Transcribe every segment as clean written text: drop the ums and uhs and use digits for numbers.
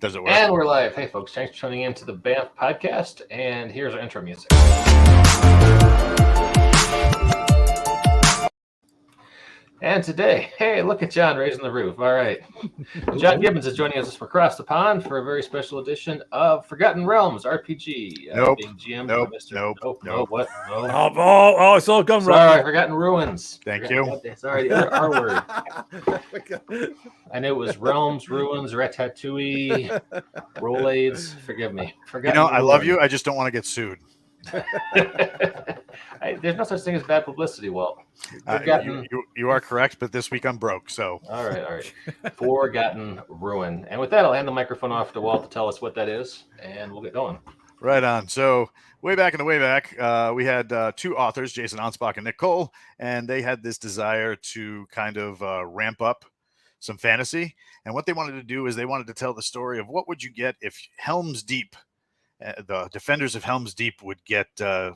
Does it work? And we're live. Hey, folks, thanks for tuning in to the BAMF podcast. And here's our intro music. And today, hey, look at John raising the roof. All right. John Gibbons is joining us from across the pond for a very special edition of Forgotten Realms RPG. Nope. Being GM'd Nope. by Mr. Nope. No, what? No. Oh, it's all gone Sorry, wrong. Forgotten Ruins. Thank you. Sorry, the other R word. I knew it was Realms, Ruins, Ratatouille, Rolades. Forgive me. Forgotten I love Ruins. you. I just don't want to get sued. There's no such thing as bad publicity, Walt. You are correct, but this week I'm broke. So All right. Forgotten Ruin. And with that, I'll hand the microphone off to Walt to tell us what that is, and we'll get going. right on. So way back, we had two authors, Jason Anspach and Nick Cole, and they had this desire to kind of ramp up some fantasy. And what they wanted to do is they wanted to tell the story of what would you get if Helm's Deep, the defenders of Helm's Deep, would get a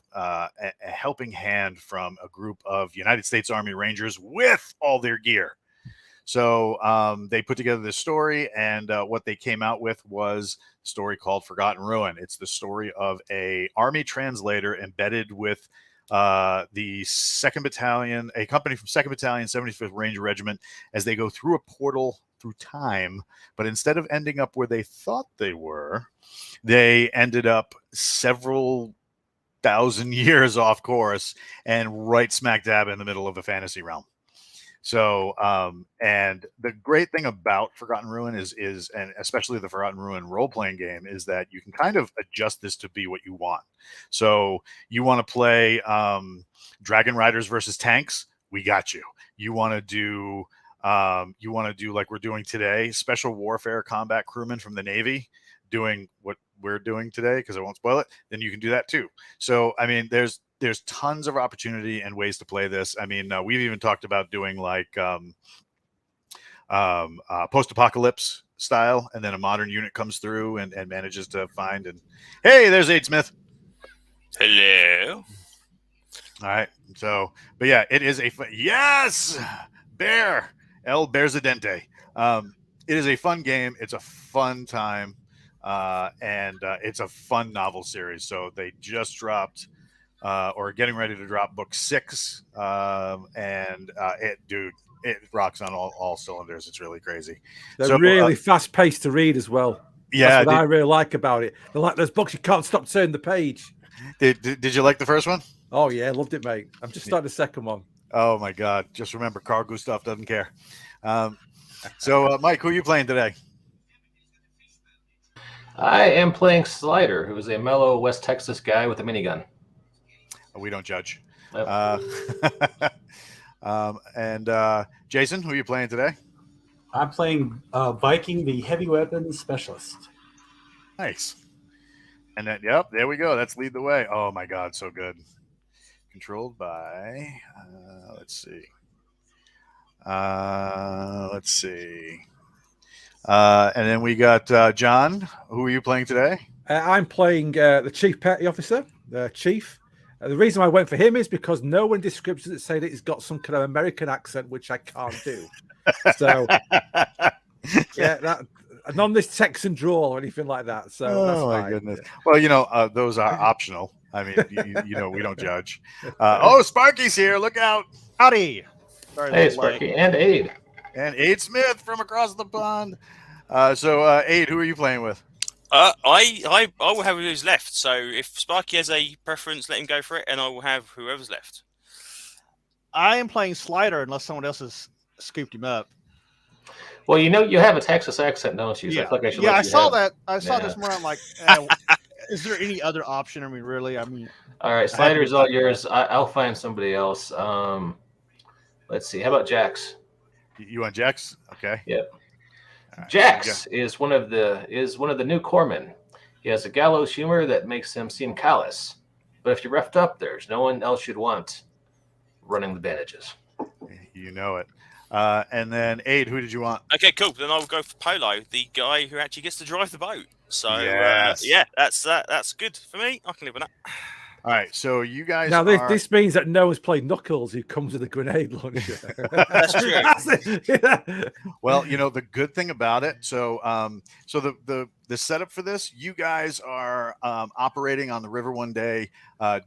helping hand from a group of United States Army Rangers with all their gear. So they put together this story, and what they came out with was a story called Forgotten Ruin. It's the story of a Army translator embedded with the 2nd Battalion, a company from 2nd Battalion, 75th Ranger Regiment, as they go through a portal through time. But instead of ending up where they thought they were, they ended up several thousand years off course and right smack dab in the middle of a fantasy realm. So, and the great thing about Forgotten Ruin is, and especially the Forgotten Ruin role-playing game, is that you can kind of adjust this to be what you want. So you want to play Dragon Riders versus tanks? We got you. You want to do like we're doing today, special warfare combat crewmen from the Navy doing what we're doing today, because I won't spoil it, then you can do that too. So, I mean, there's tons of opportunity and ways to play this. I mean, we've even talked about doing like post-apocalypse style, and then a modern unit comes through and manages to find, and hey, there's Aid Smith. Hello. All right. So, but yeah, it is yes, Bear El Berzadente. It is a fun game. It's a fun time. And it's a fun novel series. So they just dropped or getting ready to drop book 6. And it rocks on all cylinders. It's really crazy. They're really fast paced to read as well. Yeah. That's what I really like about it. They're like those books you can't stop turning the page. Did you like the first one? Oh, yeah. Loved it, mate. I'm just starting the second one. Oh, my God. Just remember, Carl Gustav doesn't care. So, Mike, who are you playing today? I am playing Slider, who is a mellow West Texas guy with a minigun. We don't judge. Yep. And Jason, who are you playing today? I'm playing Viking, the heavy weapons specialist. Nice. And then, yep, there we go. That's Lead the Way. Oh, my God, so good. Controlled by, let's see. And then we got John. Who are you playing today? I'm playing the Chief Petty Officer, the Chief. The reason I went for him is because no one describes it say that he's got some kind of American accent, which I can't do. So, yeah, none of this Texan drawl or anything like that. So, that's fine. My goodness. Well, those are optional. I mean, we don't judge. Sparky's here. Look out. Howdy. Sorry, Hey, Sparky and Aid. And Aid Smith from across the pond. So, Aid, who are you playing with? I will have who's left. So if Sparky has a preference, let him go for it, and I will have whoever's left. I am playing Slider unless someone else has scooped him up. Well, you have a Texas accent, don't you? So Yeah, I feel like I should I let you saw have. that. I saw Yeah. this more. I'm like, is there any other option? I mean, really? I mean, All right, Slider is all yours. I'll find somebody else. Let's see. How about Jax? You want Jax? Okay. Yep. Right, Jax is one of the new corpsmen. He has a gallows humor that makes him seem callous. But if you're roughed up, there's no one else you'd want running the bandages. You know it. And then Aid, who did you want? Okay, cool. Then I'll go for Polo, the guy who actually gets to drive the boat. So Yes. that's good for me. I can live with that. All right, so you guys Now are... this means that no one's played Knuckles, who comes with a grenade launcher. That's true. Yeah. Well, the good thing about it, so the setup for this, you guys are operating on the river one day,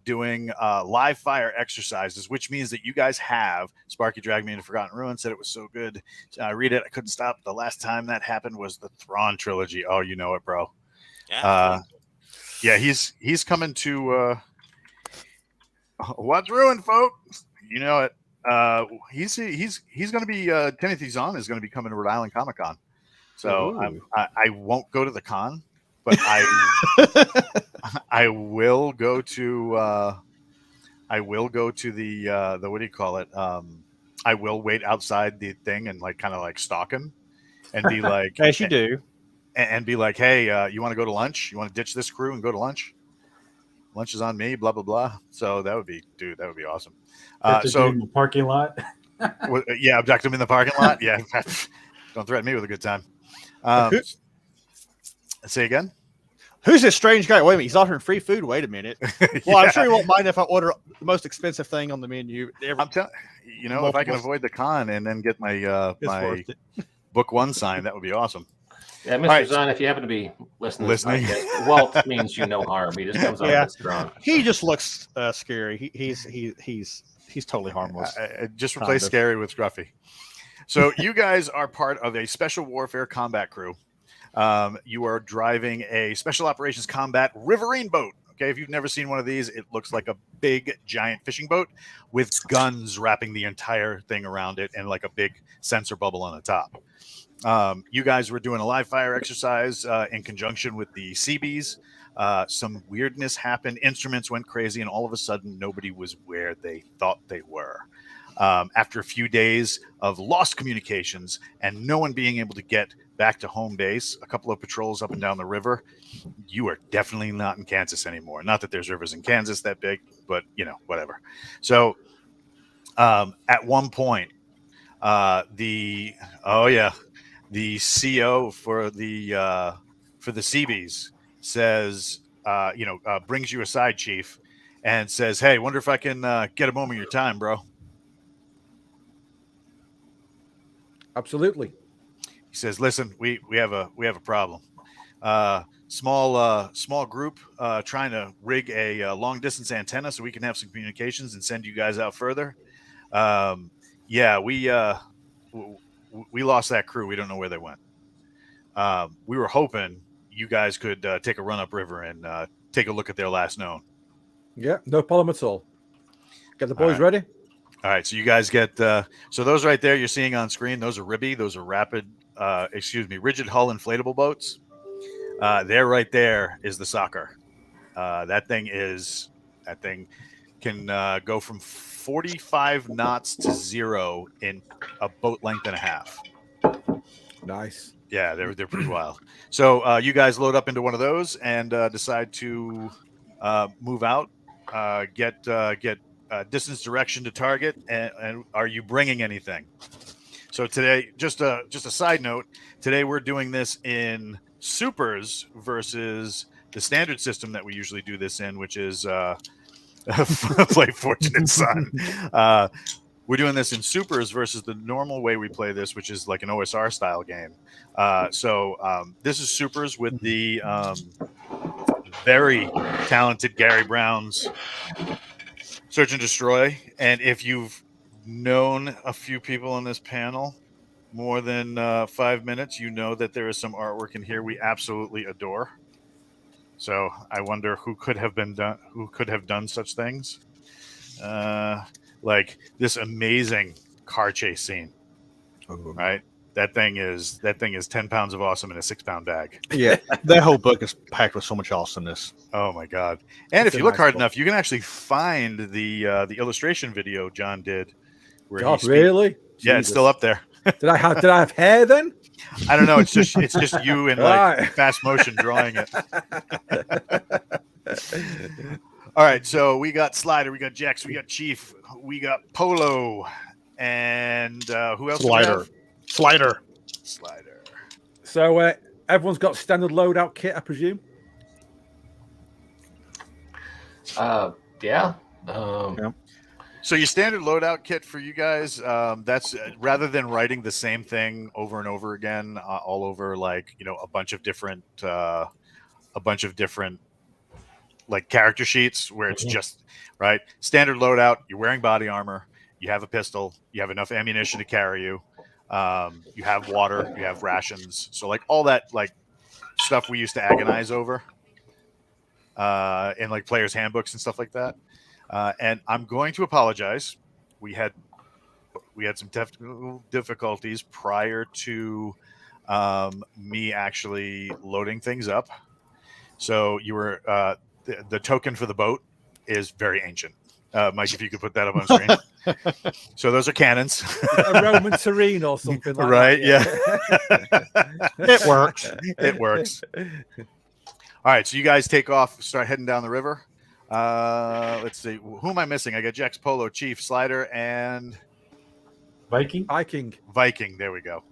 doing live fire exercises, which means that you guys have... Sparky dragged me into Forgotten Ruins, said it was so good. I read it, I couldn't stop. The last time that happened was the Thrawn trilogy. Oh, you know it, bro. Yeah. Yeah, he's coming to what's ruined, folks. You know it. He's going to be Timothy Zahn is going to be coming to Rhode Island Comic Con. So I won't go to the con, but I will go to the what do you call it? I will wait outside the thing and kind of stalk him and be like, As you do. And be like, hey, you want to go to lunch? You want to ditch this crew and go to lunch? Lunch is on me, blah, blah, blah. So that would be awesome. So in the parking lot. Yeah, abduct him in the parking lot. Yeah. Don't threaten me with a good time. Say again. Who's this strange guy? Wait a minute, he's offering free food. Wait a minute. Well, I'm sure he won't mind if I order the most expensive thing on the menu. I'm telling if I can avoid the con and then get my my book one signed, that would be awesome. Yeah, Mr. Zahn, if you happen to be listening, Walt means you no harm. He just comes on this strong. He just looks scary. He's totally harmless. Just replace scary with scruffy. So you guys are part of a special warfare combat crew. You are driving a special operations combat riverine boat. Okay, if you've never seen one of these, it looks like a big giant fishing boat with guns wrapping the entire thing around it and like a big sensor bubble on the top. You guys were doing a live fire exercise in conjunction with the Seabees. Some weirdness happened. Instruments went crazy, and all of a sudden, nobody was where they thought they were. After a few days of lost communications and no one being able to get back to home base, a couple of patrols up and down the river, you are definitely not in Kansas anymore. Not that there's rivers in Kansas that big, but whatever. So at one point, the CO for the Seabees says, brings you aside, Chief, and says, "Hey, wonder if I can get a moment of your time, bro." Absolutely. He says, "Listen, we have a problem. Small group trying to rig a long distance antenna so we can have some communications and send you guys out further. We lost that crew. We don't know where they went. We were hoping you guys could take a run up river and take a look at their last known." Yeah, no problem at all. Get the boys ready. All right, so you guys get so those right there you're seeing on screen. Those are Ribby. Those are rigid hull inflatable boats. There, right there, is the soccer. That thing can go from 45 knots to 0 in a boat length and a half. Nice. Yeah, they're pretty wild. So you guys load up into one of those and decide to move out, get distance direction to target, and are you bringing anything? So today, just a side note, today we're doing this in supers versus the standard system that we usually do this in, which is play Fortunate Son. We're doing this in supers versus the normal way we play this, which is like an OSR style game. So this is supers with the very talented Gary Brown's Search and Destroy. And if you've known a few people on this panel more than 5 minutes, you know that there is some artwork in here we absolutely adore. So I wonder who could have done such things. Like this amazing car chase scene. Right? That thing is 10 pounds of awesome in a 6-pound bag. Yeah, that whole book is packed with so much awesomeness. Oh my god! And if you look hard enough, you can actually find the illustration video John did. Where really? Yeah, it's still up there. Did I have hair then? I don't know. It's just you in like fast motion drawing it. All right, so we got Slider, we got Jex, we got Chief, we got Polo, and who else? Slider. So everyone's got standard loadout kit, I presume. Yeah. So your standard loadout kit for you guys, that's rather than writing the same thing over and over again, all over like a bunch of different like character sheets where it's just right standard loadout. You're wearing body armor, you have a pistol, you have enough ammunition to carry you, you have water, you have rations. So like all that like stuff we used to agonize over in like players' handbooks and stuff like that. And I'm going to apologize. We had some technical difficulties prior to me actually loading things up. So you were the token for the boat is very ancient. Mike, if you could put that up on screen. So those are cannons. A Roman terrain or something like right, that. Yeah. It works. It works. All right, so you guys take off, start heading down the river. Let's see. Who am I missing? I got Jex, Polo, Chief, Slider, and Viking. Viking. There we go.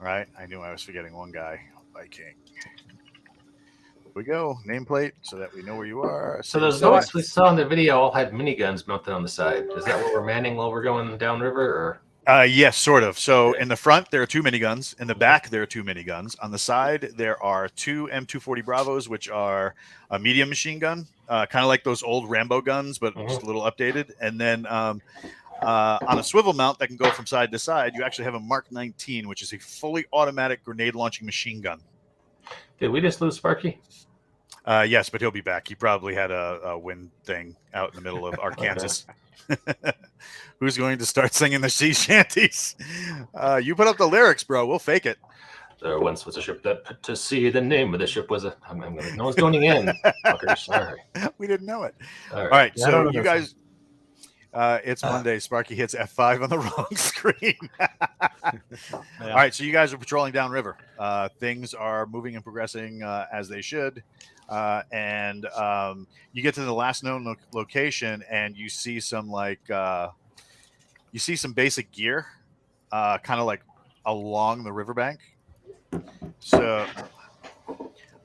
All right. I knew I was forgetting one guy. Viking. Here we go. Nameplate so that we know where you are. So those boats we saw in the video all had miniguns mounted on the side. Is that what we're manning while we're going downriver, or? Yes, sort of. So in the front, there are 2 miniguns. In the back, there are 2 miniguns. On the side, there are 2 M240 Bravos, which are a medium machine gun, kind of like those old Rambo guns, but just a little updated. And then on a swivel mount that can go from side to side, you actually have a Mark 19, which is a fully automatic grenade launching machine gun. Did we just lose Sparky? Yes, but he'll be back. He probably had a wind thing out in the middle of Arkansas. Who's going to start singing the sea shanties? You put up the lyrics, bro. We'll fake it. There once was a ship that put to sea. The name of the ship was no one's going in. Fuckers. All right. We didn't know it. All right. Yeah, So you guys, it's Monday. Sparky hits F5 on the wrong screen. All right. So you guys are patrolling downriver. Things are moving and progressing as they should. And you get to the last known location, and you see some basic gear, kind of like along the riverbank. So,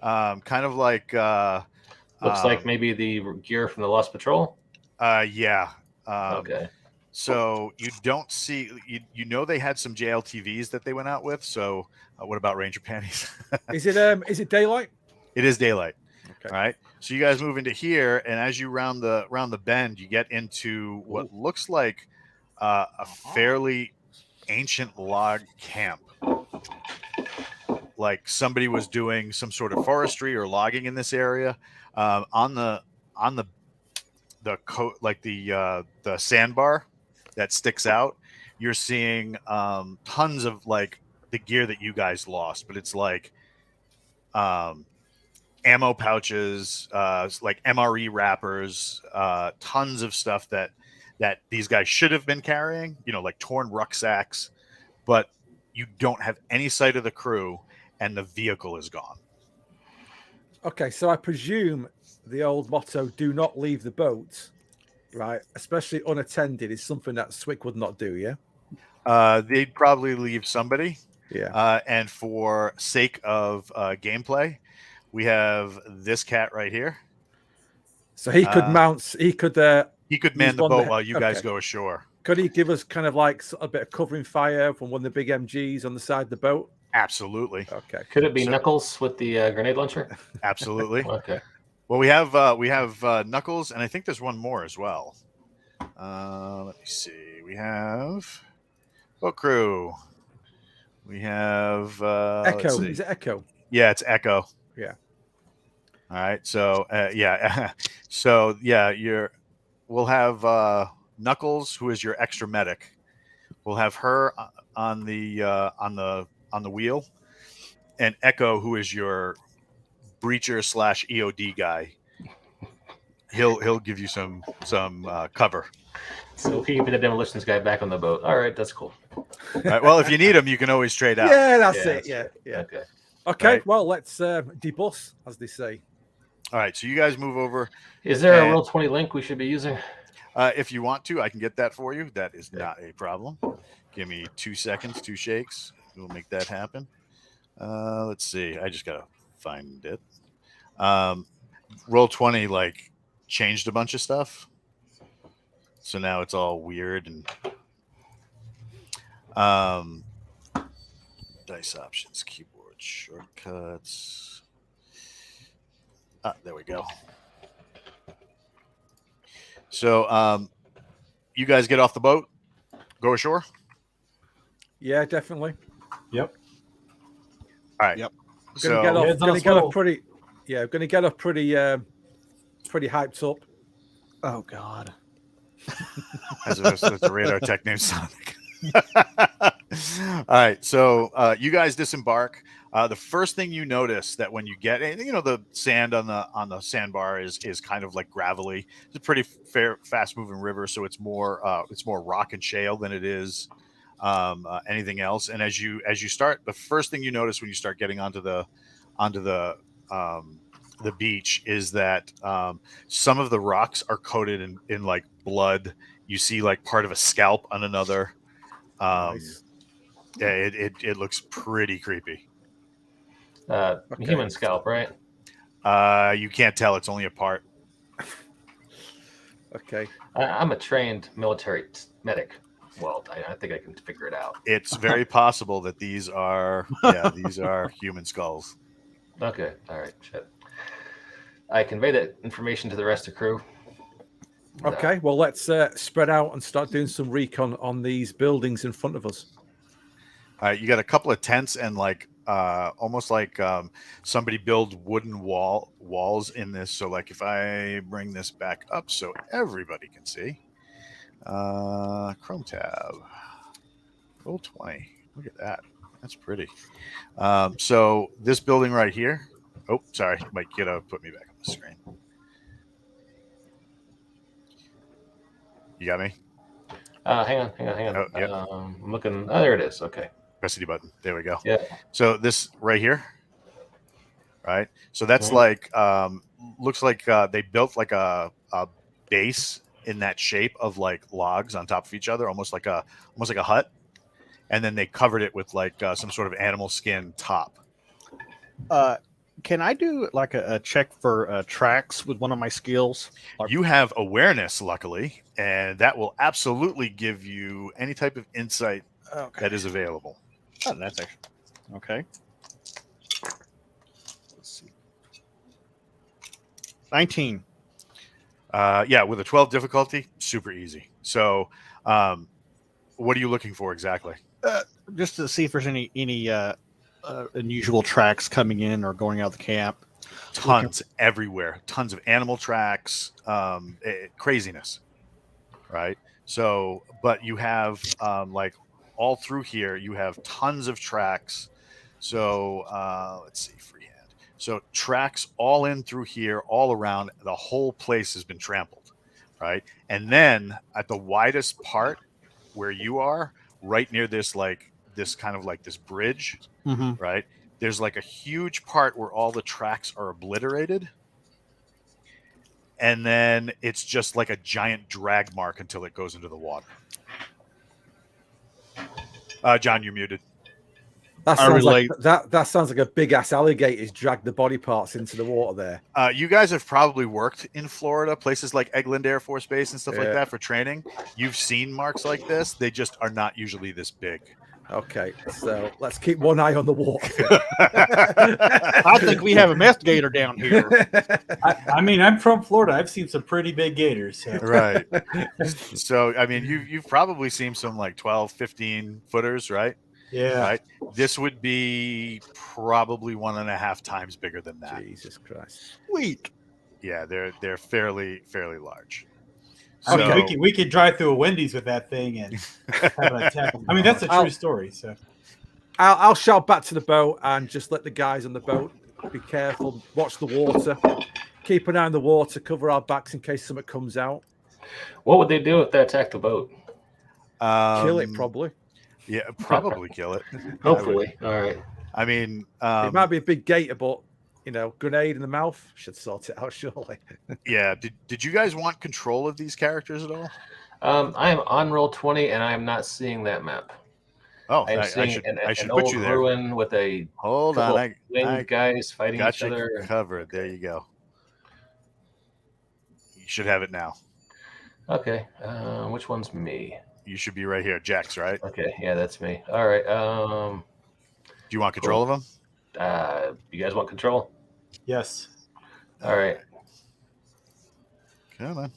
kind of like looks like maybe the gear from the Lost Patrol. Yeah. Okay. So you don't see they had some JLTVs that they went out with. So what about Ranger panties? Is it daylight? It is daylight. Okay. All right. So you guys move into here, and as you round the bend, you get into what looks like a fairly ancient log camp. Like somebody was doing some sort of forestry or logging in this area. On the sandbar that sticks out, you're seeing tons of like the gear that you guys lost, but it's like ammo pouches, like MRE wrappers, tons of stuff that these guys should have been carrying, like torn rucksacks, but you don't have any sight of the crew and the vehicle is gone. Okay, so I presume the old motto, do not leave the boat, right? Especially unattended is something that Swick would not do, yeah? They'd probably leave somebody. Yeah. And for sake of gameplay, we have this cat right here. So he could he could man the boat while you guys go ashore. Could he give us kind of like a bit of covering fire from one of the big MGs on the side of the boat? Absolutely. Okay. Could it be Knuckles with the grenade launcher? Absolutely. Okay. Well, we have Knuckles, and I think there's one more as well. Let me see. We have boat crew. We have Echo. Is it Echo? Yeah, it's Echo. Yeah. All right. So yeah. So yeah, we'll have Knuckles, who is your extra medic. We'll have her on the wheel, and Echo, who is your breacher / EOD guy. He'll give you some cover. So keeping the demolitions guy back on the boat. All right, that's cool. All right, well, if you need him, you can always trade out. Yeah, that's it. Yeah. Okay. Right. Well, let's debus, as they say. All right. So you guys move over. Is there a Roll20 link we should be using? If you want to, I can get that for you. That is not a problem. Give me 2 seconds, 2 shakes. We'll make that happen. Let's see. I just gotta find it. Roll20, like changed a bunch of stuff. So now it's all weird and dice options, keyboard shortcuts. There we go. So you guys get off the boat, go ashore. Yeah, definitely. Yep. All right. Yep. Gonna get off. Heads on Gonna a get swivel. off pretty. Yeah, gonna get off pretty. Pretty hyped up. Oh God. As a radar tech named Sonic. All right, so you guys disembark. The first thing you notice that when you get, the sand on the sandbar is kind of like gravelly. It's a pretty fast moving river, so it's more rock and shale than it is anything else. And as you start, the first thing you notice when you start getting onto the beach is that some of the rocks are coated in like blood. You see like part of a scalp on another. Nice. Yeah, it looks pretty creepy. Human scalp, right? You can't tell; it's only a part. Okay. I'm a trained military medic. Walt, I think I can figure it out. It's very possible that these are human skulls. Okay, all right, shit. I convey that information to the rest of the crew. Okay. Well, let's spread out and start doing some recon on these buildings in front of us. All right, you got a couple of tents and like almost like somebody build wooden walls in this. So like if I bring this back up so everybody can see, Chrome tab, roll 20. Look at that. That's pretty. So this building right here. Oh, sorry, Mike, you gotta put me back on the screen. You got me? Hang on. Oh, yep. I'm looking. Oh, there it is. Okay. Press the D button. There we go. Yeah. So this right here, right? So that's Mhm. like looks like they built like a base in that shape of like logs on top of each other, almost like a hut, and then they covered it with like some sort of animal skin top. Can I do like a check for tracks with one of my skills? You have awareness, luckily, and that will absolutely give you any type of insight that is available. Oh, that's actually okay. Let's see. 19. Yeah, with a 12 difficulty, super easy. So, what are you looking for exactly? Just to see if there's any unusual tracks coming in or going out of the camp. Tons everywhere. Tons of animal tracks. Craziness. Right. So, but you have like all through here, you have tons of tracks. So let's see, freehand. So tracks all in through here, all around. The whole place has been trampled, right? And then at the widest part where you are, right near this kind of like this bridge, right? There's like a huge part where all the tracks are obliterated. And then it's just like a giant drag mark until it goes into the water. John, you're muted. That sounds like a big ass alligator's dragged the body parts into the water there. You guys have probably worked in Florida, places like Eglin Air Force Base and stuff like that for training. You've seen marks like this. They just are not usually this big. Okay, so let's keep one eye on the water. I think we have a meth gator down here. I mean, I'm from Florida. I've seen some pretty big gators. So. Right. So, I mean, you've probably seen some like 12, 15 footers, right? Yeah. Right. This would be probably 1.5 times bigger than that. Jesus Christ. Sweet. Yeah, they're fairly large. I mean, So- we could drive through a Wendy's with that thing and have an attack. I mean, that's a true story. So I'll shout back to the boat and just let the guys on the boat be careful, watch the water, keep an eye on the water, cover our backs in case something comes out. What would they do if they attacked the boat? Kill it, probably. Yeah, probably kill it. Hopefully. All right. I mean, It might be a big gator, but grenade in the mouth should sort it out, surely. yeah. Did you guys want control of these characters at all? I am on roll 20, and I am not seeing that map. Oh, I am I seeing should an put old you there. ruin with a Hold couple on, of winged guys fighting got each you other. covered. There you go. should have it now. Okay. Which one's me? You should be right here, Jax, right? Okay, yeah, that's me. All right. Do you want control of them? You guys want control? Yes. All right. Come on.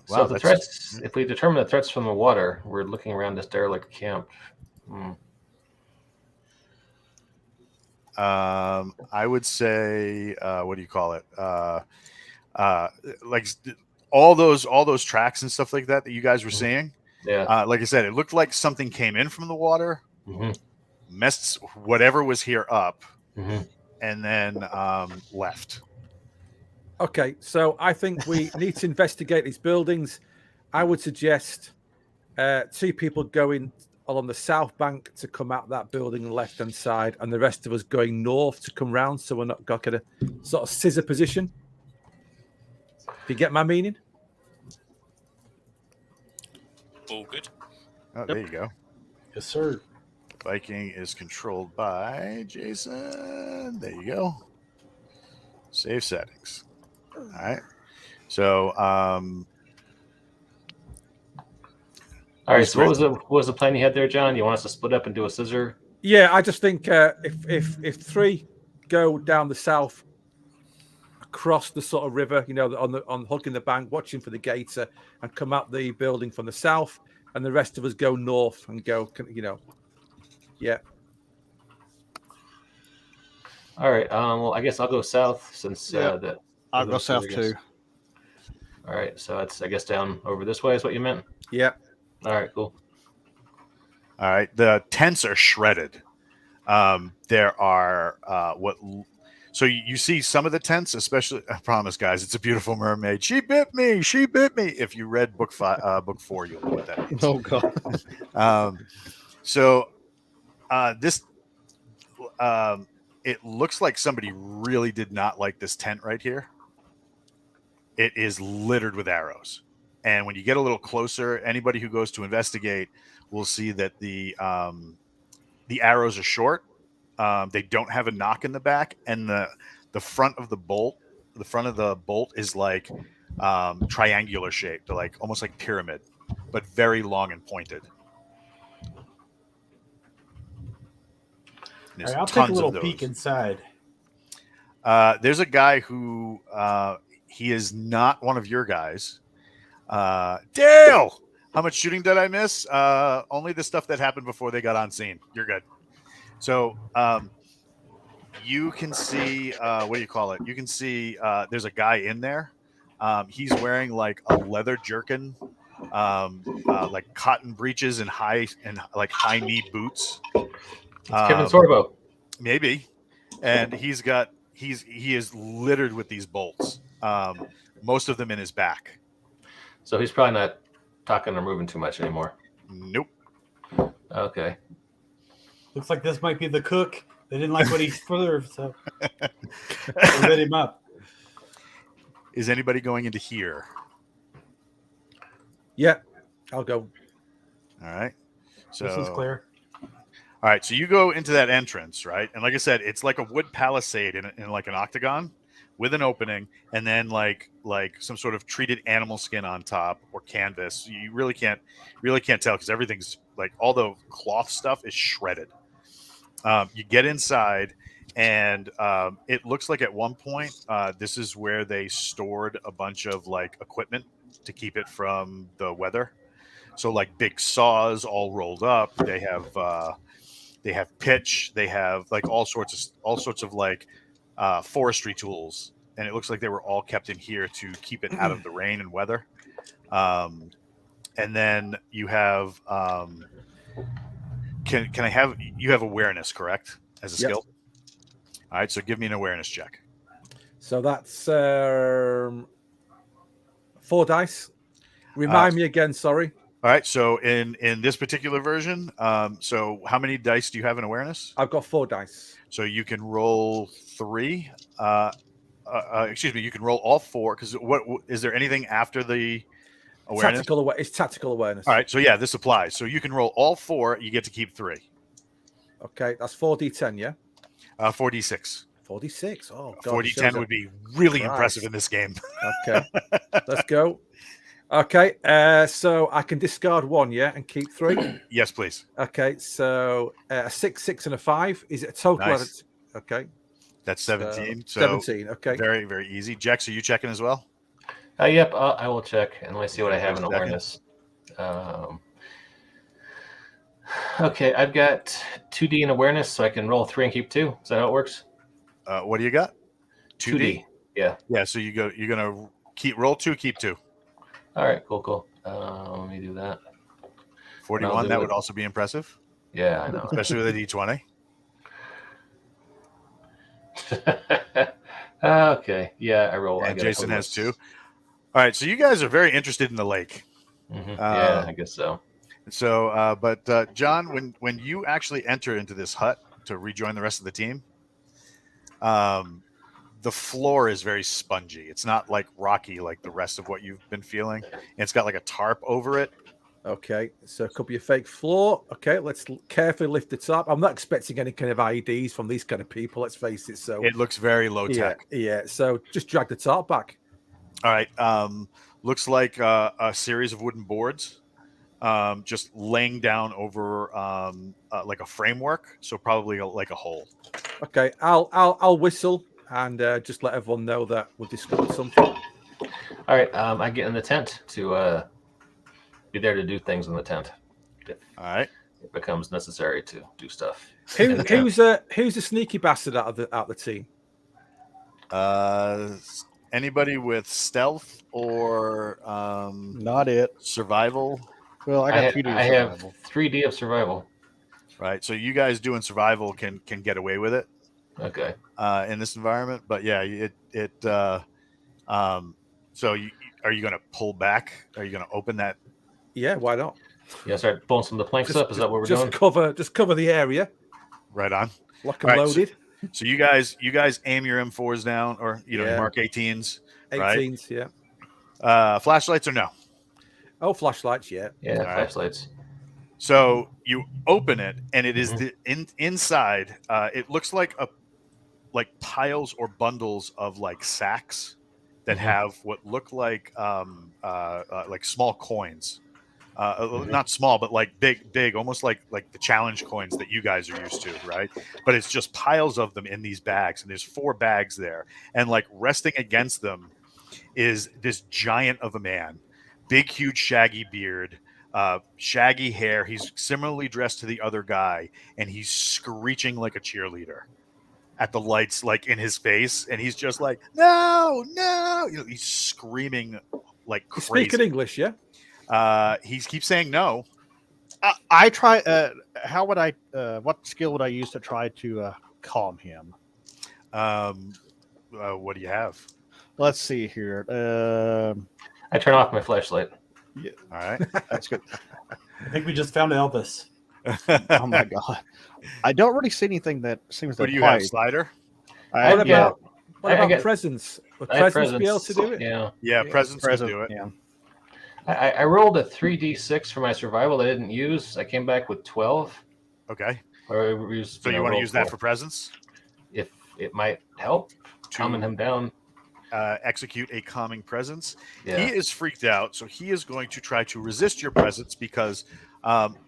So the threats, if we determine the threats from the water, we're looking around this derelict camp. I would say, what do you call it? Like all those tracks and stuff like that you guys were seeing. Yeah. Like I said, it looked like something came in from the water, messed whatever was here up, and then left. Okay, so I think we need to investigate these buildings. I would suggest 2 people going along the south bank to come out that building on the left-hand side, and the rest of us going north to come round, so we're not got a sort of scissor position. Do you get my meaning? All good. Oh, there you go. Yes, sir. Viking is controlled by Jason. There you go. Save settings. All right. So, all right. So what was the plan you had there, John? You want us to split up and do a scissor? Yeah, I just think if 3 go down the south, across the sort of river, on hugging the bank, watching for the gator, and come up the building from the south, and the rest of us go north and go, yeah. All right. Well, I guess I'll go south since I'll go south too. All right. So it's, I guess, down over this way is what you meant? Yeah. All right, cool. all right. The tents are shredded. There are so you see some of the tents, especially. I promise, guys, it's a beautiful mermaid. She bit me. She bit me. If you read book 4, you'll know what that means. Oh god. This it looks like somebody really did not like this tent right here. It is littered with arrows, and when you get a little closer, anybody who goes to investigate will see that the arrows are short. They don't have a knock in the back, and the front of the bolt is like triangular shaped, like almost like pyramid, but very long and pointed. All right, I'll take a little peek inside. There's a guy who he is not one of your guys. Dale, how much shooting did I miss? Only the stuff that happened before they got on scene. You're good. So you can see what do you call it? You can see there's a guy in there. He's wearing like a leather jerkin, like cotton breeches and high knee boots. It's Kevin Sorbo. Maybe. And he is littered with these bolts. Most of them in his back. So he's probably not talking or moving too much anymore. Nope. Okay. Looks like this might be the cook. They didn't like what he served, so they lit him up. Is anybody going into here? Yeah, I'll go. All right. So This is clear. All right, so you go into that entrance, right? And like I said, it's like a wood palisade in like an octagon with an opening, and then like some sort of treated animal skin on top or canvas. You really can't tell because everything's like all the cloth stuff is shredded. You get inside, and it looks like at one point this is where they stored a bunch of like equipment to keep it from the weather. So like big saws all rolled up. They have pitch. They have like all sorts of like forestry tools, and it looks like they were all kept in here to keep it out of the rain and weather. And then you have can I have you have awareness, correct, as a skill? All right, so give me an awareness check. So that's 4 dice. Remind me again, sorry. All right, so in this particular version, so how many dice do you have in awareness? I've got 4 dice. So you can roll 3. Excuse me, you can roll all 4. Because what is there anything after the awareness? It's tactical awareness. All right, so yeah, this applies. So you can roll all 4. You get to keep 3. Okay, that's 4d10, yeah. 4d6. 46. Oh, God. 40-10 would be really impressive Christ. in this game. Okay. Let's go. Okay. So I can discard 1, yeah, and keep 3. Yes, please. Okay. So a 6, 6, and a 5. Is it a total? Nice. Okay. That's 17. So 17. Okay. very, very easy. Jex, are you checking as well? Yep, I will check and let me see what I have in Second. awareness. Okay, I've got 2D in awareness, so I can roll 3 and keep 2. Is that how it works? What do you got? 2D. Yeah. Yeah. So you're gonna roll 2, keep 2. All right. Cool. Let me do that. 41. do That it. would also be impressive, Yeah, I know. especially with a D20. Okay. Yeah, I roll. And Jason has 2. All right. So you guys are very interested in the lake. Yeah, I guess so. So, but John, when you actually enter into this hut to rejoin the rest of the team, the floor is very spongy. It's not like rocky like the rest of what you've been feeling. And it's got like a tarp over it. Okay. So it could be a fake floor. Okay. Let's carefully lift the top. I'm not expecting any kind of IEDs from these kind of people. Let's face it. So It looks very low tech. Yeah. So just drag the top back. All right. Looks like a series of wooden boards, just laying down over like a framework. So probably like a hole. Okay. I'll whistle and just let everyone know that we've discovered something. All right. I get in the tent to be there to do things in the tent. All right. It becomes necessary to do stuff. Who's the sneaky bastard out of the team? Anybody with stealth or Not it. survival? Well, I got 2D. I have 3D of survival. Right. So you guys doing survival can get away with it. Okay. In this environment, but yeah, so are you going to pull back? Are you going to open that? Yeah, why not? Yeah, start pulling some of the planks up. Is that what we're doing? Cover the area. Right on. Lock and All right, loaded. So you guys aim your M4s down, or you mark 18s. 18s, right? yeah. Flashlights or no? Oh, flashlights, yeah. Yeah, All right. flashlights. So you open it, and it is inside. It looks like piles or bundles of like sacks that have what look like small coins. Not small, but like big, almost like the challenge coins that you guys are used to, right? But it's just piles of them in these bags, and there's 4 bags there, and like resting against them is this giant of a man, big, huge, shaggy beard, shaggy hair. He's similarly dressed to the other guy, and he's screeching like a cheerleader at the lights, like in his face, and he's just like, no, he's screaming like crazy. Speaking English, yeah. He keeps saying no. I try. How would I? What skill would I use to try to calm him? What do you have? Let's see here. I turn off my flashlight. Yeah, All right. that's good. I think we just found Elvis. Oh my god! I don't really see anything that seems What to do you have, apply. Slider? What yeah. about get- presence? Would I have presence be able to do it? Yeah. Yeah, presence can do it. Yeah. I rolled a 3d6 for my survival. I didn't use. I came back with 12. Okay. So You want to use that for presence? if it might help calming him down. Execute a calming presence. Yeah. He is freaked out, so he is going to try to resist your presence because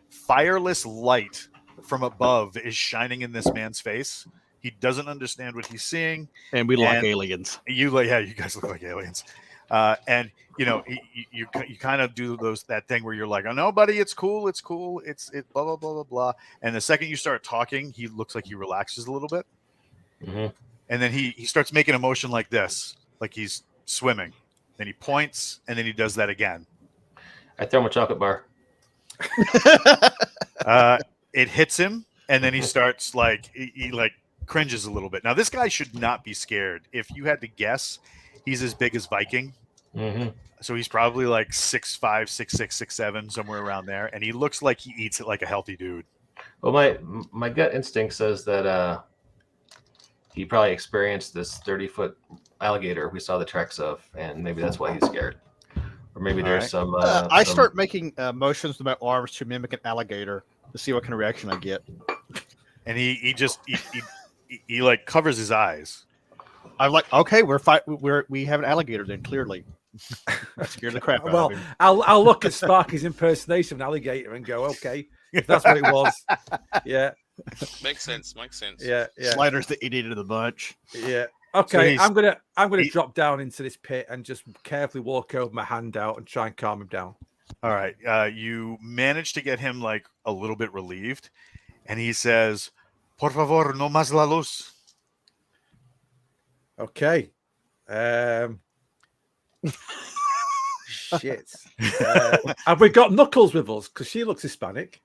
fireless light from above is shining in this man's face. He doesn't understand what he's seeing. And we like aliens. You guys look like aliens. And you kind of do that thing where you're like, oh no, buddy, it's cool, it's blah blah blah blah blah. And the second you start talking, he looks like he relaxes a little bit, and then he starts making a motion like this, like he's swimming. Then he points, and then he does that again. I throw him a chocolate bar. It hits him, and then he starts he cringes a little bit. Now this guy should not be scared. If you had to guess, he's as big as Viking. So he's probably like 6'5", 6'6", 6'7", somewhere around there, and he looks like he eats it like a healthy dude. Well, my gut instinct says that he probably experienced this 30-foot alligator we saw the tracks of, and maybe that's why he's scared. Or maybe there's some. I start making motions with my arms to mimic an alligator to see what kind of reaction I get. And he he like covers his eyes. I'm like, okay, we have an alligator then. Clearly, scared the crap out Well, of him. I'll look at Sparky's impersonation of an alligator and go, okay, if that's what it was. Yeah, Makes sense. Makes sense. yeah. Sliders the idiot of the bunch. Yeah. Okay, So I'm gonna drop down into this pit and just carefully walk over my hand out and try and calm him down. All right. You manage to get him like a little bit relieved, and he says, "Por favor, no más la luz." Okay. Shit. Have we got Knuckles with us? Because she looks Hispanic.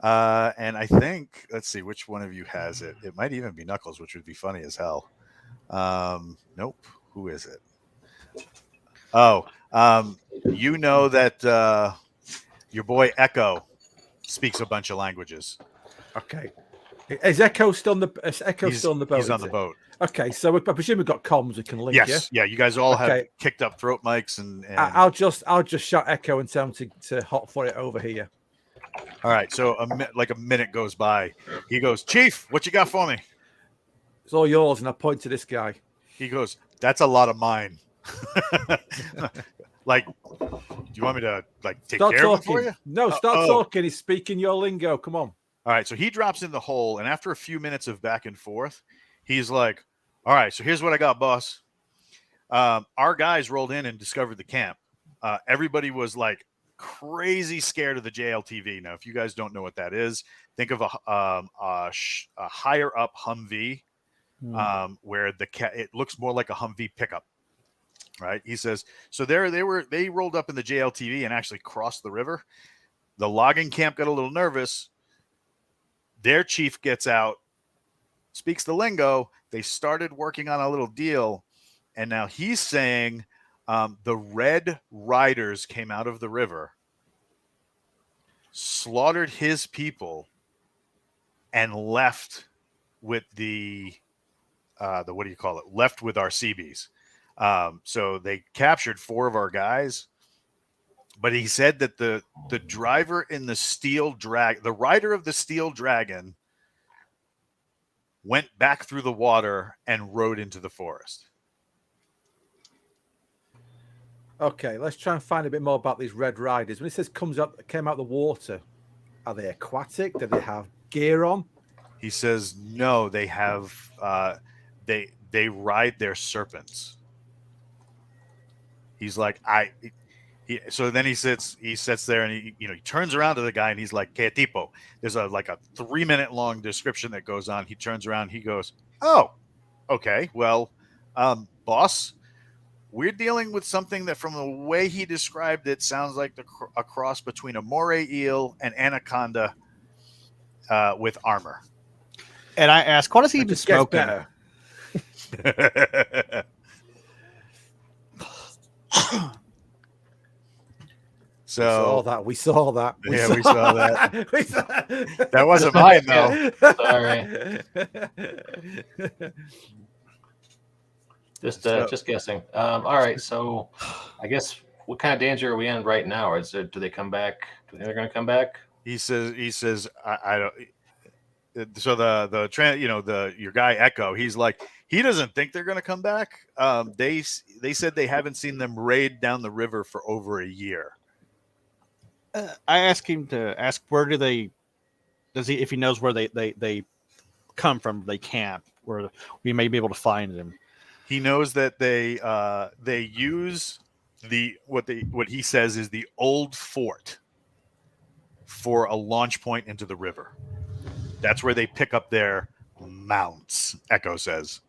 And I think, let's see, which one of you has it? It might even be Knuckles, which would be funny as hell. Nope. Who is it? Oh, you know that your boy Echo speaks a bunch of languages. Okay. Is Echo still on the still on the boat? He's on is the it? boat. Okay, so I presume we've got comms we can link. Yes. Yeah. You guys all have Okay. kicked up throat mics and I'll just shout Echo and tell him to hot for it over here. all right. So a minute goes by. He goes, "Chief, what you got for me?" It's all yours, and I point to this guy. He goes, "That's a lot of mine." Like, do you want me to like take Start care of it talking. for you? No, start oh. talking. He's speaking your lingo. Come on. All right. So he drops in the hole, and after a few minutes of back and forth, he's like, "All right. So here's what I got, boss. Our guys rolled in and discovered the camp. Everybody was like crazy scared of the JLTV. Now, if you guys don't know what that is, think of a higher up Humvee, where it looks more like a Humvee pickup." Right. He says, so they rolled up in the JLTV and actually crossed the river. The logging camp got a little nervous. Their chief gets out, speaks the lingo. They started working on a little deal. And now he's saying the Red Riders came out of the river, slaughtered his people, and left with the what do you call it? Left with our CBs. So they captured 4 of our guys, but he said that the driver in the rider of the steel dragon went back through the water and rode into the forest. Okay, let's try and find a bit more about these Red Riders. When it says came out the water, are they aquatic? Do they have gear on? He says no, they have they ride their serpents. He's like, so then he sits there and he turns around to the guy and he's like, "Que tipo?" There's a 3-minute long description that goes on. He turns around, he goes, "Oh, okay. Well, boss, we're dealing with something that from the way he described it sounds like a cross between a moray eel and anaconda with armor." And I ask, what is he even Just gets smoking? better. So We saw that. we saw that. We saw that. That wasn't mine though. Sorry. Just guessing. All right, so I guess what kind of danger are we in right now? Or do they come back? Do you think they're going to come back? He says I don't. So your guy Echo, he's like, he doesn't think they're going to come back. They said they haven't seen them raid down the river for over a year. I asked him to ask if he knows where they come from, they camp, where we may be able to find them. He knows that they use what he says is the old fort for a launch point into the river. That's where they pick up their mounts, Echo says.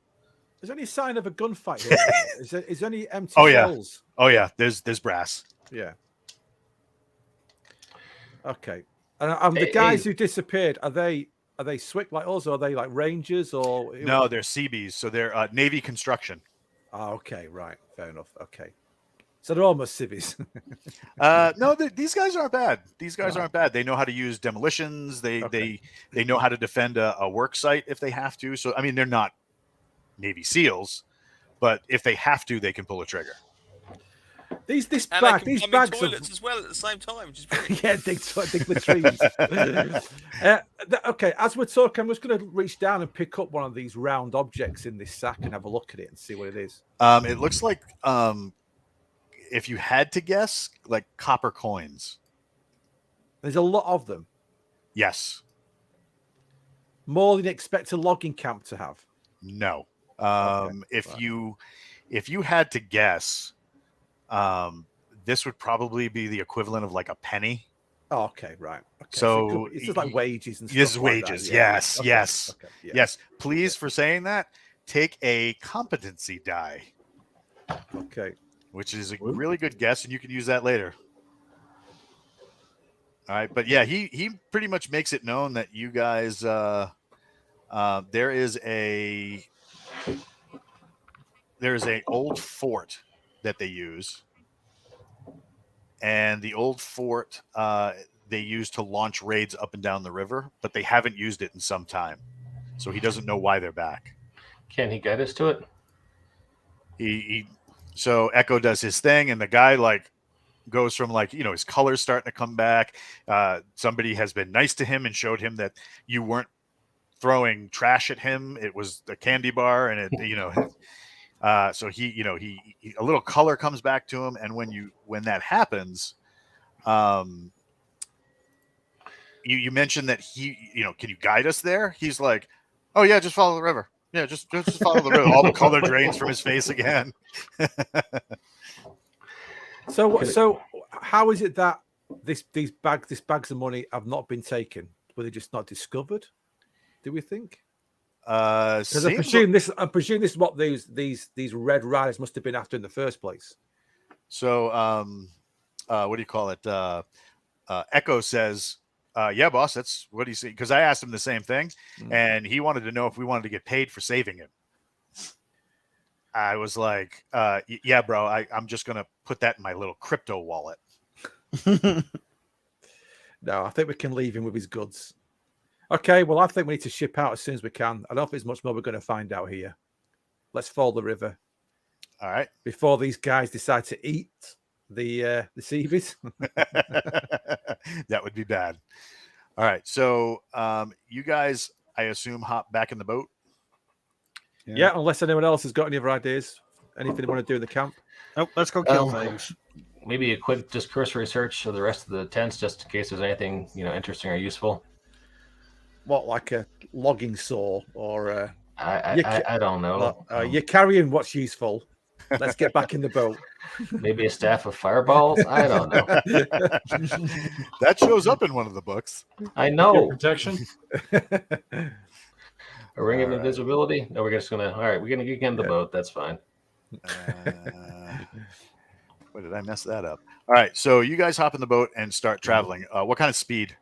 Is there any sign of a gunfight here? Is there any empty shells? Oh yeah, there's brass. Yeah. Okay. And the guys who disappeared, are they SWIC like us, or are they like Rangers, or No, they're CBs, so they're Navy construction. Oh, okay, right, fair enough. Okay, so they're almost civvies. No, these guys aren't bad. These guys aren't bad. They know how to use demolitions. They know how to defend a work site if they have to. So I mean, they're not Navy SEALs, but if they have to, they can pull a trigger. And these they bags can come in of toilets as well at the same time, which is brilliant. yeah, dig the trees. Okay, as we're talking, I'm just going to reach down and pick up one of these round objects in this sack and have a look at it and see what it is. It looks like, if you had to guess, like copper coins. There's a lot of them, Yes. more than you expect a logging camp to have. No. Okay, If right. you had to guess, this would probably be the equivalent of like a penny. Oh, okay, right. Okay. So it's just like wages and stuff. This is like that, wages. yeah. Yes. Okay, Yes. okay, yeah. Yes. Please, for saying that, take a competency die, Okay. which is a really good guess, and you can use that later. All right, but yeah, he pretty much makes it known that you guys there is a old fort that they use, and the old fort they use to launch raids up and down the river, but they haven't used it in some time, so he doesn't know why they're back. Can he guide us to it? So Echo does his thing, and the guy like goes from like, his color's starting to come back. Somebody has been nice to him and showed him that you weren't throwing trash at him. It was the candy bar, and so he a little color comes back to him, and when that happens, you mentioned that can you guide us there? He's like, oh yeah, just follow the river. Yeah, just follow the river. All the color drains from his face again. So how is it that these bags of money have not been taken? Were they just not discovered? Do we think? Because I presume this is what these Red Riders must have been after in the first place. So what do you call it? Echo says, yeah, boss, that's what he said. Because I asked him the same thing, and he wanted to know if we wanted to get paid for saving him. I was like, yeah, bro, I'm just going to put that in my little crypto wallet. No, I think we can leave him with his goods. Okay, well, I think we need to ship out as soon as we can. I don't know if there's much more we're going to find out here. Let's follow the river. All right. Before these guys decide to eat the Seabees. That would be bad. All right. So you guys, I assume, hop back in the boat. Yeah, unless anyone else has got any other ideas. Anything they want to do in the camp? Nope, let's go kill things. Maybe a quick just cursory search of the rest of the tents, just in case there's anything interesting or useful. What, like a logging saw or? I don't know. You're carrying what's useful. Let's get back in the boat. Maybe a staff of fireballs. I don't know. That shows up in one of the books. I know. Protection. A ring of invisibility. No, we're just gonna. All right, we're gonna get in the boat. That's fine. Why did I mess that up? All right, so you guys hop in the boat and start traveling. What kind of speed?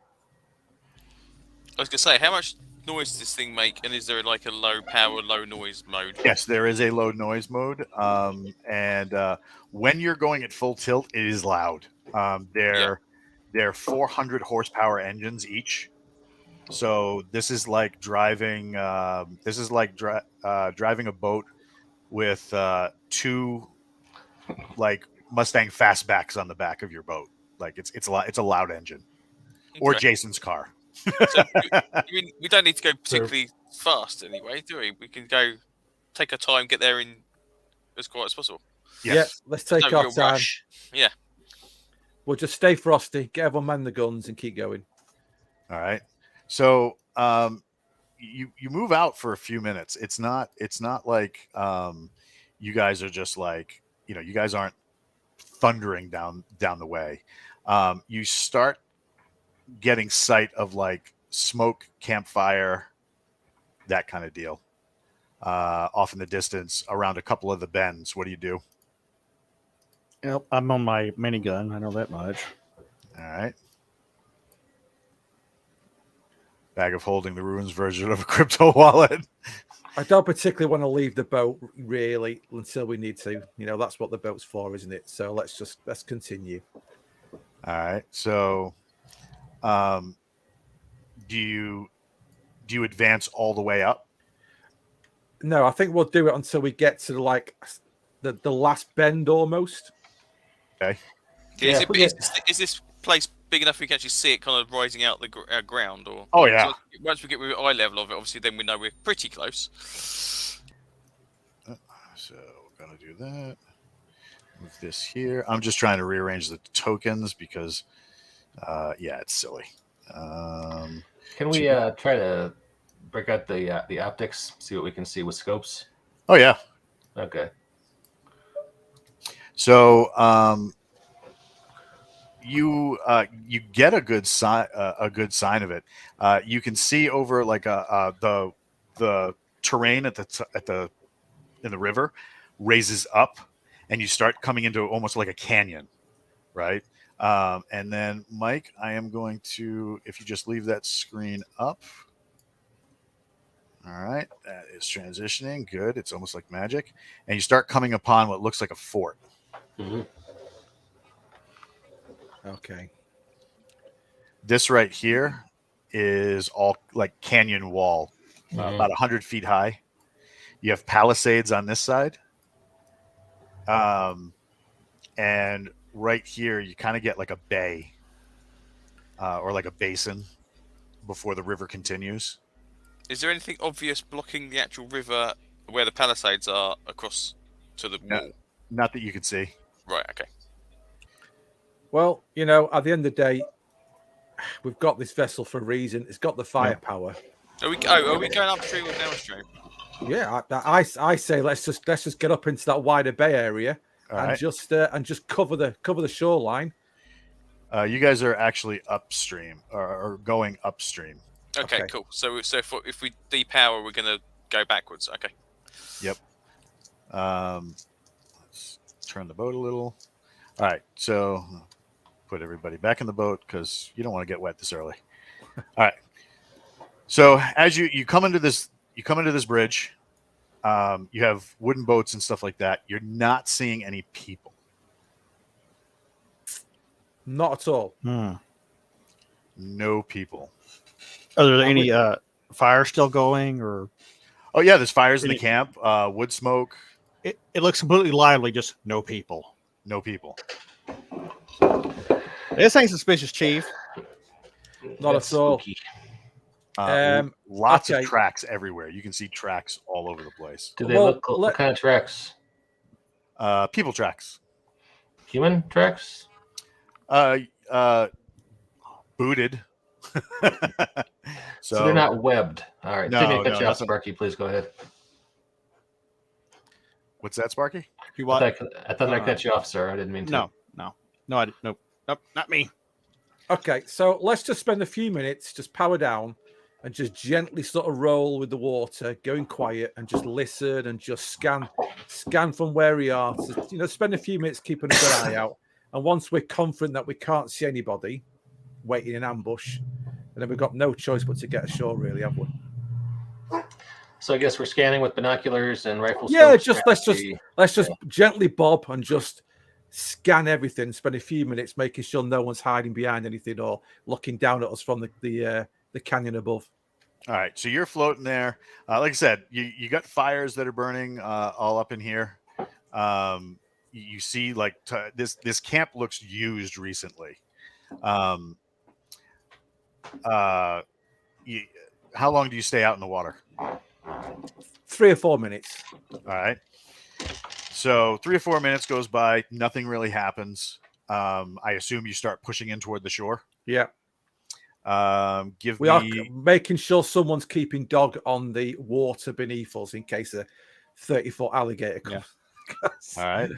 I was gonna say, how much noise does this thing make, and is there like a low power, low noise mode? Yes, there is a low noise mode, and when you're going at full tilt, it is loud. They're 400 horsepower engines each, so this is like driving. Driving a boat with two like Mustang fastbacks on the back of your boat. Like it's a loud engine, or Jason's car. So we don't need to go particularly fast anyway, do we? We can go take our time, get there in as quiet as possible. Yes. Yeah, let's take No our real time. rush. Yeah. We'll just stay frosty, get everyone man the guns, and keep going. All right. So you move out for a few minutes. It's not like you guys are just like, you guys aren't thundering down the way. You start getting sight of like smoke, campfire, that kind of deal off in the distance around a couple of the bends. What do you do? Yep, I'm on my minigun. I know that much. All right. Bag of holding, the ruins version of a crypto wallet. I don't particularly want to leave the boat really until we need to. That's what the boat's for, isn't it? So let's continue. All right. So do you advance all the way up? No, I think we'll do it until we get to like the last bend almost. Okay. Yeah, if we get- Is this place big enough we can actually see it kind of rising out the ground? Or Oh, yeah. so once we get with eye level of it, obviously, then we know we're pretty close. So we're gonna do that. Move this here. I'm just trying to rearrange the tokens because, yeah, it's silly. Can we try to break out the optics? See what we can see with scopes. Oh yeah. Okay. So you get a good sign of it. You can see over like the terrain at the in the river raises up, and you start coming into almost like a canyon, right? And then Mike, I am going to, if you just leave that screen up. All right, that is transitioning. Good. It's almost like magic, and you start coming upon what looks like a fort. Mm-hmm. Okay. This right here is all like canyon wall, about 100 feet high. You have palisades on this side. And right here, you kind of get like a bay or like a basin before the river continues. Is there anything obvious blocking the actual river where the palisades are across to the wall? Not that you can see. Right, okay. Well, at the end of the day, we've got this vessel for a reason. It's got the firepower. Are we going upstream or downstream? Yeah, I say let's just get up into that wider bay area and just cover the shoreline. You guys are actually upstream or going upstream. Okay, cool. So if we depower, we're going to go backwards. Okay. Yep. Let's turn the boat a little. All right, so put everybody back in the boat because you don't want to get wet this early. All right. So as you come into this bridge, you have wooden boats and stuff like that. You're not seeing any people. Not at all. No people. Are there any fires still going, or? Oh yeah, there's fires in the camp. Wood smoke. It looks completely lively. Just no people. No people. This ain't suspicious, Chief. Not at all. Lots of tracks everywhere. You can see tracks all over the place. Do they look what kind of tracks? People tracks. Human tracks? Booted. So they're not webbed. All right. No, Didn't cut you off, nothing. Sparky. Please go ahead. What's that, Sparky? You what? I thought I cut you off, sir. I didn't mean to. No, nope, not me. Okay, so let's just spend a few minutes, just power down, and just gently sort of roll with the water, going quiet, and just listen and just scan from where we are. So, spend a few minutes keeping a good eye out, and once we're confident that we can't see anybody waiting in ambush, and then we've got no choice but to get ashore, really, have we? So I guess we're scanning with binoculars and rifle. Yeah, scopes. let's just gently bob and just scan everything. Spend a few minutes making sure no one's hiding behind anything or looking down at us from the canyon above. All right, so you're floating there. Like I said, you got fires that are burning all up in here. You see, like this camp looks used recently. How long do you stay out in the water? 3 or 4 minutes. All right. So 3 or 4 minutes goes by. Nothing really happens. I assume you start pushing in toward the shore. Yeah. We are making sure someone's keeping dog on the water beneath us in case a 30-foot alligator comes. Yeah. All right.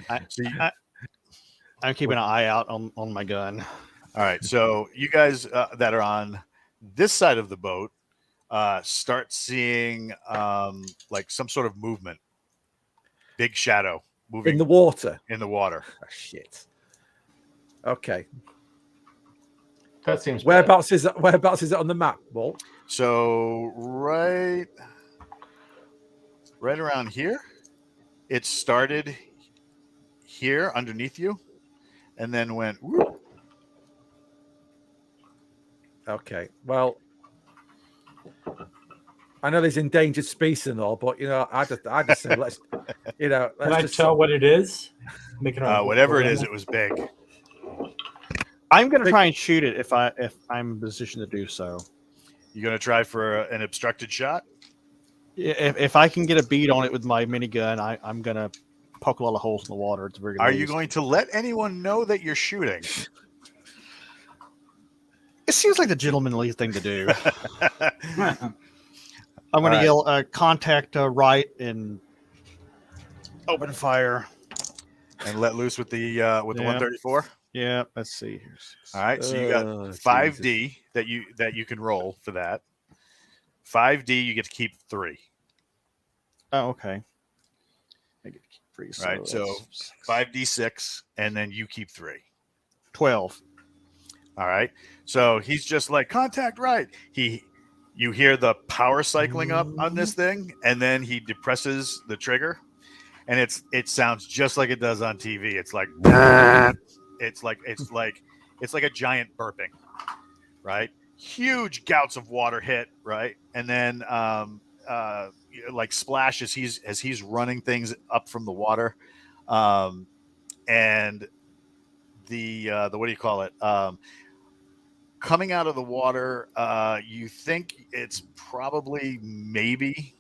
I'm keeping an eye out on my gun. All right. So you guys that are on this side of the boat start seeing like some sort of movement. Big shadow moving in the water. Oh, shit. Okay. That seems whereabouts is it on the map, Walt? So right around here. It started here underneath you and then went whoop. Okay. Well, I know there's endangered species and all, but I just say let's Can I tell what it is? Make it our Whatever it local is, animal. it was big. I'm gonna try and shoot it if I'm in a position to do so. You gonna try for an obstructed shot? If I can get a bead on it with my minigun, I'm gonna poke a lot of holes in the water at the very Are least. you going to let anyone know that you're shooting? It seems like the gentlemanly thing to do. I'm All gonna right. yell, contact right and open fire. And let loose with the Yeah. 134. Yeah, let's see here. All right, so you got Oh, 5D that you can roll for that. 5D, you get to keep 3. Oh, okay. I get to keep 3. Right, so that's 5D6, and then you keep 3. 12. All right, so he's just like contact right. You hear the power cycling up on this thing, and then he depresses the trigger, and it sounds just like it does on TV. It's like it's like a giant burping, right? Huge gouts of water hit, right, and then like splash as he's running things up from the water, and the what do you call it? Coming out of the water, you think it's probably maybe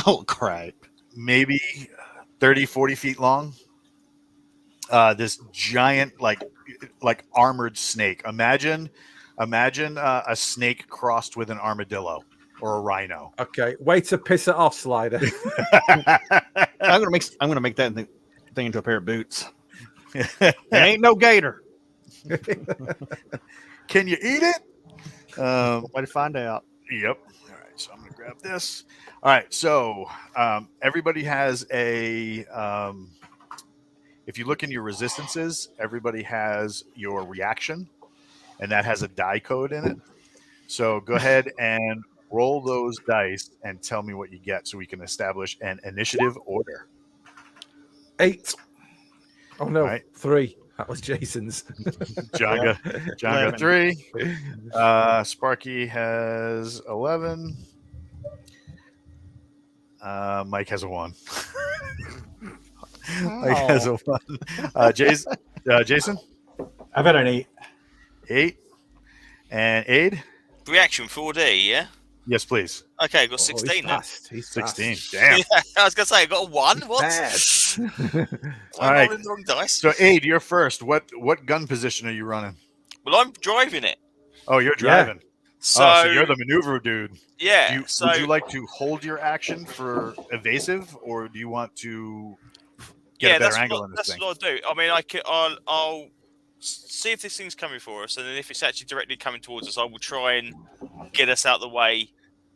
Oh, crap. 30, 40 feet long. This giant, like armored snake. Imagine a snake crossed with an armadillo or a rhino. Okay, way to piss it off, Slider. I'm gonna make that thing into a pair of boots. It ain't no gator. Can you eat it? Way to find out. Yep. All right. So I'm going to grab this. All right. So everybody has a. If you look in your resistances, everybody has your reaction, and that has a die code in it. So go ahead and roll those dice and tell me what you get, so we can establish an initiative order. 8. Oh no, Right. 3. That was Jason's. John got 3. Sparky has 11. Mike has a 1. Mike has a 1. Jason? I've got an 8. 8. And Aid? Reaction 4D, yeah? Yes, please. Okay, got Oh, 16 he's then. fast. He's 16. fast. Damn. I was going to say, I got a 1. What? Bad. All I'm right. rolling the wrong dice. So Aid, you're first. What gun position are you running? Well, I'm driving it. Oh, you're driving. So, So you're the maneuver dude. yeah. Would you like to hold your action for evasive, or do you want to get a better angle on this thing? That's what I'll do. I mean, I'll see if this thing's coming for us, and then if it's actually directly coming towards us, I will try and get us out of the way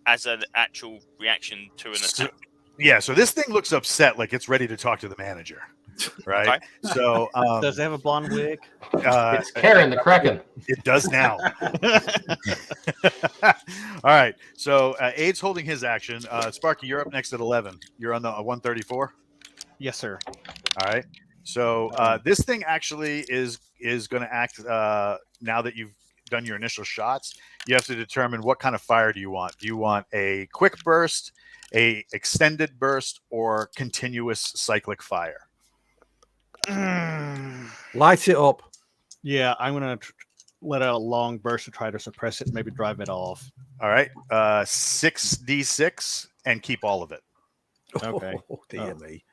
as an actual reaction to an attack. Yeah, so this thing looks upset, like it's ready to talk to the manager, right? Okay. So Does it have a blonde wig? It's Karen the Kraken. it does now. All right, so Aid's holding his action. Sparky, you're up next at 11. You're on the 134. Yes, sir. All right. So this thing actually is going to act now that you've done your initial shots. You have to determine what kind of fire do you want. Do you want a quick burst, a extended burst, or continuous cyclic fire? Light it up. Yeah, I'm gonna let out a long burst to try to suppress it, and maybe drive it off. All right. 6d6 and keep all of it. Okay. Oh, dear me.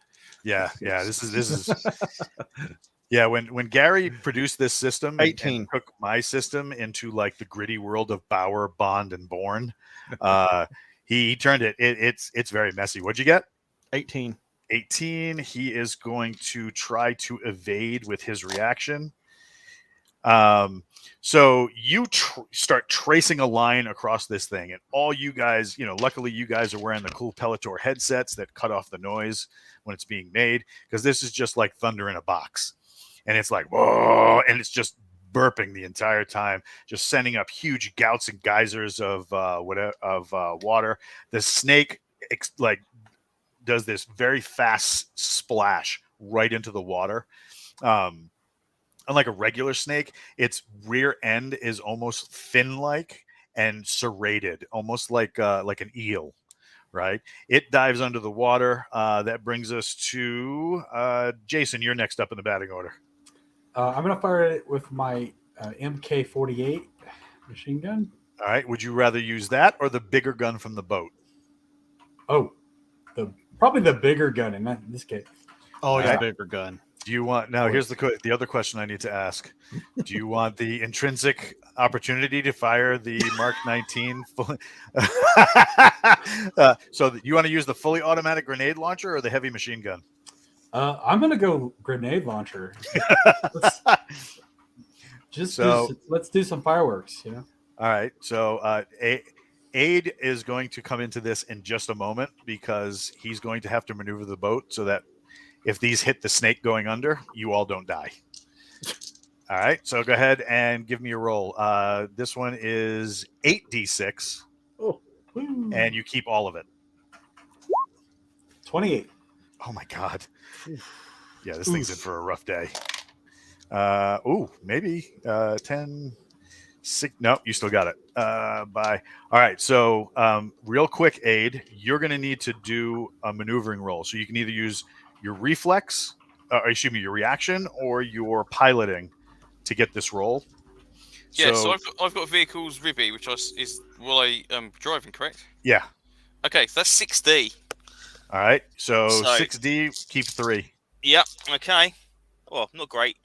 Yeah. This is. Yeah, when Gary produced this system, 18. and took my system into like the gritty world of Bauer, Bond, and Bourne, he turned it. It's very messy. What'd you get? 18. 18. He is going to try to evade with his reaction. So you start tracing a line across this thing, and all you guys, luckily you guys are wearing the cool Pelotor headsets that cut off the noise when it's being made, because this is just like thunder in a box. And it's like, whoa, and it's just burping the entire time, just sending up huge gouts and geysers of water. The snake does this very fast splash right into the water. Unlike a regular snake, its rear end is almost fin-like and serrated, almost like an eel, right? It dives under the water. That brings us to Jason. You're next up in the batting order. I'm going to fire it with my MK48 machine gun. All right. Would you rather use that or the bigger gun from the boat? Oh, probably the bigger gun in this case. Oh, yeah, Right. bigger gun. Do you want now? Here's the other question I need to ask. Do you want the intrinsic opportunity to fire the Mark 19? So you want to use the fully automatic grenade launcher or the heavy machine gun? I'm going to go grenade launcher. Let's do some fireworks. You know. All right. So Aid is going to come into this in just a moment because he's going to have to maneuver the boat so that if these hit the snake going under, you all don't die. All right. So go ahead and give me a roll. This one is 8d6. Oh, and you keep all of it. 28. Oh my God. Yeah, this thing's in for a rough day. Maybe 10, 6. No, you still got it. Bye. All right. So real quick, Aid, you're going to need to do a maneuvering roll. So you can either use your reflex, your reaction, or your piloting to get this roll. Yeah, so I've got vehicles Ribby, which is driving, correct? Yeah. Okay, so that's 6D. All right. So 6D, keep 3. Yep. Okay. Well, not great.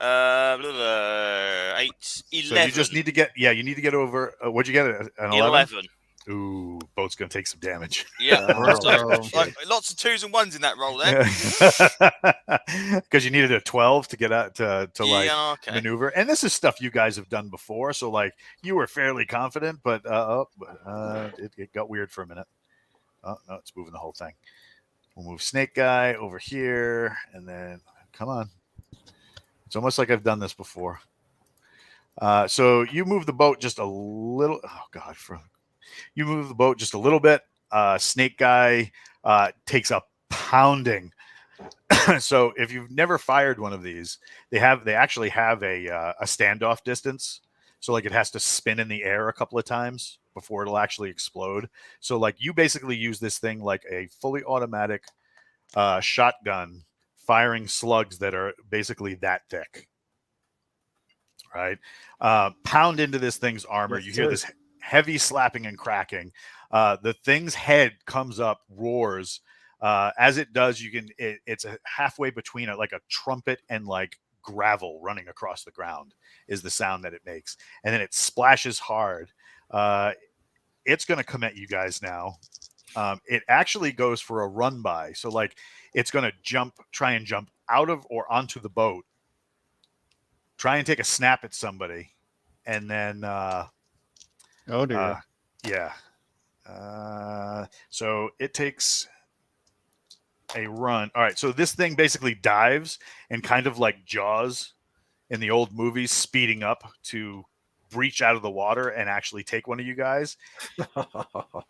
8, 11. So you just need to get you need to get over. What'd you get? An 11? Ooh, boat's gonna take some damage. Yeah, lots of 2s and 1s in that roll there. Because you needed a 12 to get out to maneuver, and this is stuff you guys have done before, so like you were fairly confident, but it got weird for a minute. Oh no, it's moving the whole thing. We'll move Snake Guy over here, and then come on. It's almost like I've done this before. So you move the boat just a little. Oh God, you move the boat just a little bit. Snake Guy takes a pounding. So if you've never fired one of these, they actually have a standoff distance. So like it has to spin in the air a couple of times before it'll actually explode. So like you basically use this thing like a fully automatic shotgun firing slugs that are basically that thick. Right? Pound into this thing's armor. You hear this heavy slapping and cracking. The thing's head comes up, roars. As it does, it's a halfway between like a trumpet and like gravel running across the ground is the sound that it makes. And then it splashes hard. It's going to come at you guys now. It actually goes for a run by. So like it's going to try and jump out of or onto the boat, try and take a snap at somebody. And then, oh dear. Yeah. So it takes a run. All right. So this thing basically dives and kind of like Jaws in the old movies, speeding up to breach out of the water and actually take one of you guys.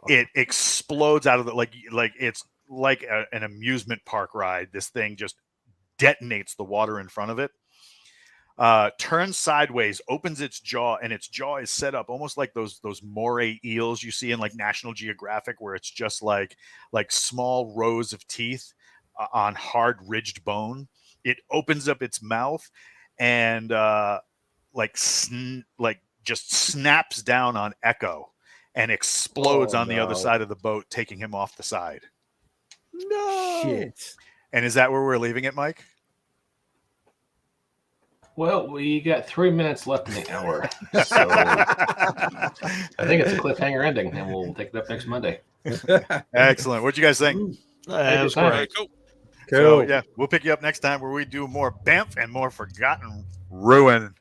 It explodes out of the like it's like an amusement park ride. This thing just detonates the water in front of it. Turns sideways, opens its jaw, and its jaw is set up almost like those moray eels you see in like National Geographic, where it's just like small rows of teeth on hard ridged bone. It opens up its mouth and just snaps down on Echo and explodes on the other side of the boat, taking him off the side. No shit. And is that where we're leaving it, Mike? Well, we got 3 minutes left in the hour. So I think it's a cliffhanger ending, and we'll take it up next Monday. Excellent. What'd you guys think? That was Good great. Cool. So, yeah, we'll pick you up next time where we do more Banff and more Forgotten Ruin.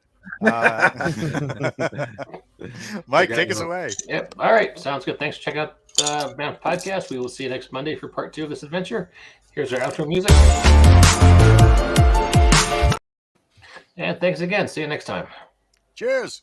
Mike, take us away. Yep. All right. Sounds good. Thanks for checking out the Banff Podcast. We will see you next Monday for part 2 of this adventure. Here's our outro music. And thanks again. See you next time. Cheers.